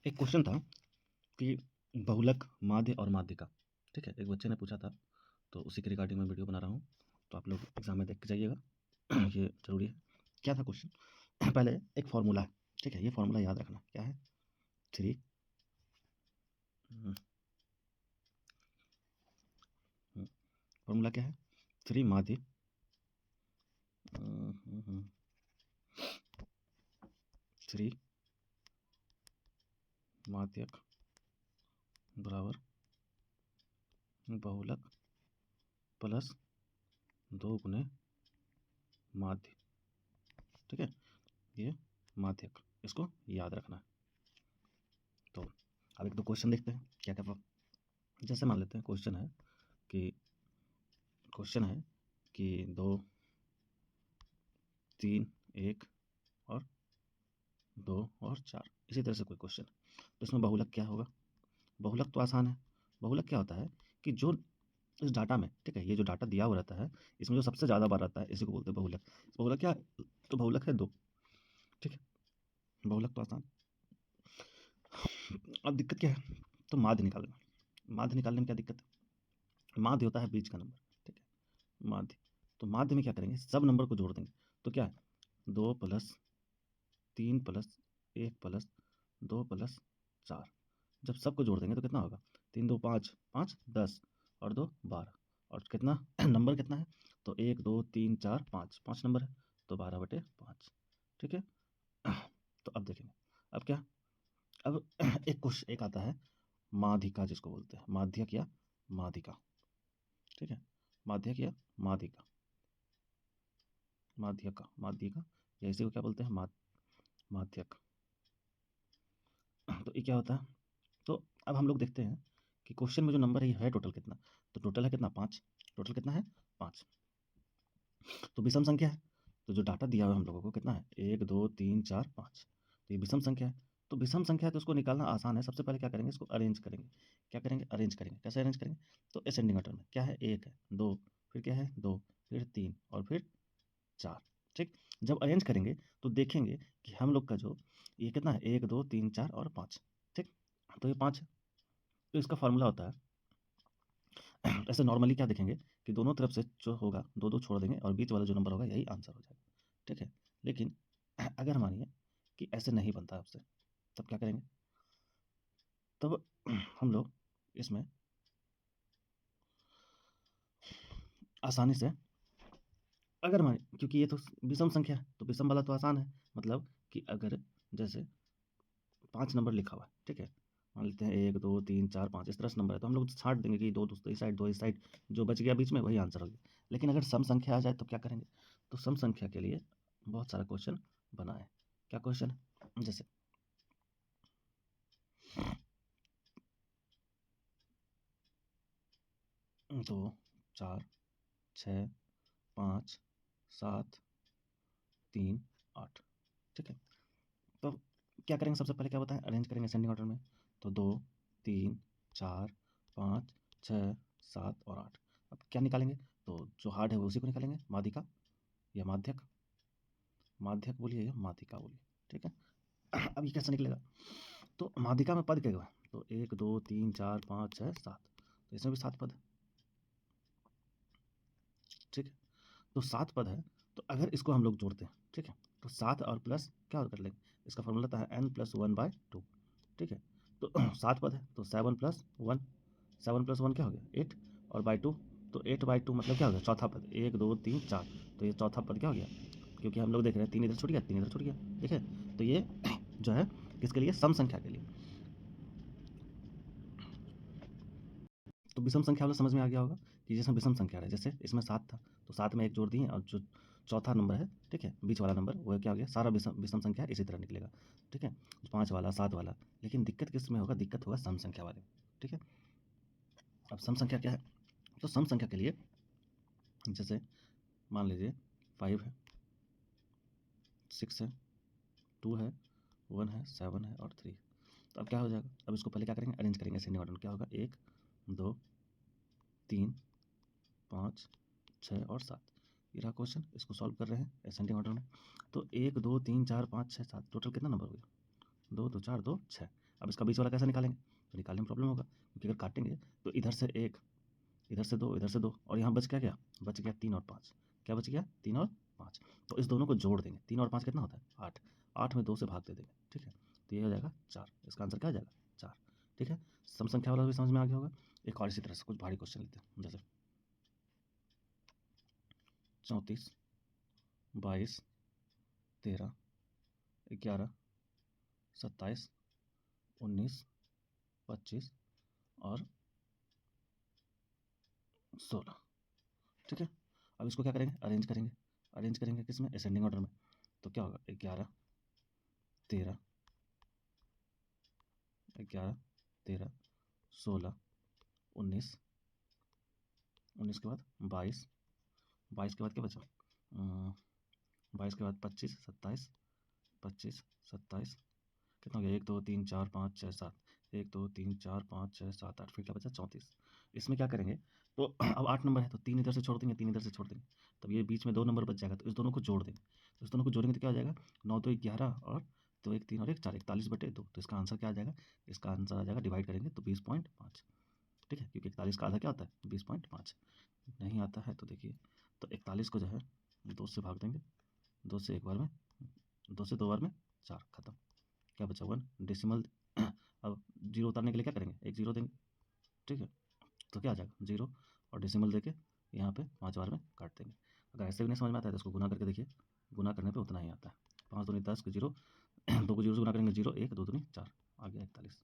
एक क्वेश्चन था कि बहुलक, माध्य और माध्यिका, ठीक है? एक बच्चे ने पूछा था, तो उसी के रिगार्डिंग मैं वीडियो बना रहा हूँ, तो आप लोग एग्ज़ाम में देख के जाइएगा। ये ज़रूरी है। क्या था क्वेश्चन? पहले एक फ़ॉर्मूला है, ठीक है? ये फ़ॉर्मूला याद रखना, क्या है? 3 हुँ, हुँ, फ़ॉर्मूला क्या है? 3 माध्य 3 माध्यक बराबर बहुलक प्लस 2 गुने माध्य, ठीक है? ये माध्यक, इसको याद रखना है। तो अब एक दो क्वेश्चन देखते हैं, क्या-क्या जैसे मान लेते हैं क्वेश्चन है कि 2, 3, 1 और 2 और 4, इसी तरह से कोई क्वेश्चन। तो इसमें बहुलक क्या होगा? बहुलक तो आसान है। बहुलक क्या होता है कि जो इस डाटा में, ठीक है, ये जो डाटा दिया हुआ रहता है, इसमें जो सबसे ज़्यादा बार रहता है, इसी को बोलते हैं बहुलक। बहुलक क्या है? तो बहुलक है 2, ठीक है? बहुलक तो आसान। अब दिक्कत क्या है? तो माध्य निकालना। माध्य निकालने में क्या दिक्कत है? माध्य होता है बीच का नंबर, ठीक है? माध्य। तो माध्य में क्या करेंगे? सब नंबर को जोड़ देंगे। तो क्या है? 2 प्लस 3 प्लस 1 प्लस 2 प्लस 4, जब सबको जोड़ देंगे तो कितना होगा? 3 2 5, 5 10 और 2 12, और कितना नंबर कितना है? तो 1 2 3 4 5, 5 नंबर है, तो 12/5, ठीक है? तो अब देखेंगे, अब क्या? अब एक आता है माध्यिका, जिसको बोलते हैं माध्यक या माध्यिका, ठीक है? माध्यक या माध्यिका, माध्यका, माध्यिका, या इसी को क्या बोलते हैं? माध्यक। तो ये क्या होता है? तो अब हम लोग देखते हैं कि क्वेश्चन में जो नंबर है टोटल कितना? तो टोटल है कितना? 5। टोटल कितना है? 5। तो विषम संख्या है, तो जो डाटा दिया हुआ है हम लोगों को कितना है? 1 2 3 4 5, तो ये विषम संख्या है। तो विषम संख्या है तो उसको निकालना आसान है। सबसे पहले क्या करेंगे? इसको अरेंज करेंगे। क्या करेंगे? अरेंज करेंगे। कैसे अरेंज करेंगे? तो असेंडिंग ऑर्डर में क्या है? 1 है, 2, फिर क्या है? 2, फिर 3 और फिर 4, ठीक? जब अरेंज करेंगे तो देखेंगे कि हम लोग का जो ये कितना है? 1 2 3 4 और 5, ठीक? तो ये 5 है। तो इसका फ़ॉर्मूला होता है ऐसे नॉर्मली क्या देखेंगे कि दोनों तरफ से जो होगा 2-2 छोड़ देंगे और बीच वाला जो नंबर होगा यही आंसर हो जाएगा, ठीक है? लेकिन अगर मानिए कि ऐसे नहीं बनता आपसे, तब क्या करेंगे? तब हम लोग इसमें आसानी से, अगर मानिए, क्योंकि ये तो विषम संख्या है, तो विषम वाला तो आसान है। मतलब कि अगर जैसे 5 नंबर लिखा हुआ है, ठीक है? मान लेते हैं 1 2 3 4 5, इस तरह से नंबर है, तो हम लोग छाँट देंगे कि 2 इस साइड, 2 इस साइड, जो बच गया बीच में वही आंसर हो गया। लेकिन अगर सम संख्या आ जाए तो क्या करेंगे? तो सम संख्या के लिए बहुत सारा क्वेश्चन बना है। क्या क्वेश्चन है? जैसे 2 4 6 5 7 3 8, ठीक है? तो क्या करेंगे? सबसे पहले क्या बताएँ? अरेंज करेंगे असेंडिंग ऑर्डर में। तो 2 3 4 5 6 7 और 8। अब क्या निकालेंगे? तो जो हार्ड है वो उसी को निकालेंगे, माध्यिका या माध्यक। माध्यक बोलिए या माध्यिका बोलिए, ठीक है? अब ये कैसे निकलेगा? तो माध्यिका में पद क्या होगा? तो 1 2 3 4 5 6 7, तो इसमें भी 7 पद है, ठीक है? तो 7 पद है, तो अगर इसको हम लोग जोड़ते हैं, ठीक है? तो 7 और प्लस क्या कर लेंगे? इसका फ़ॉर्मूला था n+1/2, ठीक है? तो 7 पद है, तो 7 + 1, 7 + 1 क्या हो गया? 8, और बाय 2, तो 8/2 मतलब क्या हो गया? चौथा पद, 1 2 3 4, तो ये चौथा पद क्या हो गया? क्योंकि हम लोग देख रहे हैं 3 इधर छूट गया, 3 इधर छूट गया, ठीक है? तो ये जो है किसके लिए? सम संख्या के लिए। तो विषम संख्या वाला समझ में आ गया होगा कि जिसमें विषम संख्या है, जैसे इसमें 7 था, तो 7 में 1 जोड़ दिए, और जो चौथा नंबर है, ठीक है, बीच वाला नंबर, वो क्या हो गया? सारा विषम विषम संख्या है, इसी तरह निकलेगा, ठीक है? 5 वाला, 7 वाला। लेकिन दिक्कत किस में होगा? दिक्कत होगा सम संख्या वाले में, ठीक है? अब सम संख्या क्या है? तो सम संख्या के लिए जैसे मान लीजिए 5 है, 6 है, 2 है, 1 है, 7 है और 3 है। तो अब क्या हो जाएगा? अब इसको पहले क्या करेंगे? अरेंज करेंगे असेंडिंग ऑर्डर में। क्या होगा? 1 2 3 5 6 और 7, ये रहा क्वेश्चन। इसको सॉल्व कर रहे हैं असेंडिंग ऑर्डर में। तो 1 2 3 4 5 6 7, टोटल कितना नंबर हो गया? 2 2 4 2 6। अब इसका बीच वाला कैसे निकालेंगे? तो निकालने में प्रॉब्लम होगा, क्योंकि अगर काटेंगे तो इधर से 1, इधर से 2, इधर से 2, और यहाँ बच क्या गया? बच गया 3 और 5। क्या बच गया? 3 और 5। तो इस दोनों को जोड़ देंगे। 3 और 5 कितना होता है? 8। 8 में 2 से भाग दे देंगे, ठीक है? तो ये हो जाएगा 4। इसका आंसर क्या हो जाएगा? 4, ठीक है? सम संख्या वाला भी समझ में आ गया होगा। एक और इसी तरह से कुछ भारी क्वेश्चन लेते हैं, जैसे 34, 22, 13, 11, 27, 19, 25 और 16, ठीक है? अब इसको क्या करेंगे? अरेंज करेंगे। अरेंज करेंगे किस में? असेंडिंग ऑर्डर में। तो क्या होगा? 11, 13, 11, 13, 16, 19, 19 के बाद 22, 22 के बाद क्या बचा? 22 के बाद 25, 27, 25, 27, कितना हो गया? 1 2 3 4 5 6 7, 1 2 3 4 5 6 7 8, फिर क्या बचा? 34। इसमें क्या करेंगे? तो अब 8 नंबर है, तो 3 इधर से छोड़ देंगे, 3 इधर से छोड़ देंगे, तब ये बीच में 2 नंबर बच जाएगा, तो इस दोनों को जोड़ देंगे। तो इस दोनों को जोड़ेंगे तो क्या हो जाएगा? 9 2 11 और 2 1 3 और 1 4, 41/2। तो इसका आंसर क्या आ जाएगा? इसका आंसर आ जाएगा, डिवाइड करेंगे तो 20.5, ठीक है? क्योंकि 41 का आधा क्या होता है? 20.5। नहीं आता है तो देखिए, तो 41 को जो है 2 से भाग देंगे, 2 से एक बार में, 2 से 2 बार में 4, खत्म। क्या बचा? 1 डेसिमल। अब जीरो उतारने के लिए क्या करेंगे? एक जीरो देंगे, ठीक है? तो क्या आ जाएगा? 0 और डेसिमल देके यहाँ पे 5 बार में काट देंगे। अगर ऐसे भी नहीं समझ में आता है तो इसको गुना करके देखिए, गुना करने पे उतना ही आता है। 5 दूनी 10 के 0, 2 को 0 से गुना करेंगे 0, 1 2 दूनी 4, आ गया 41।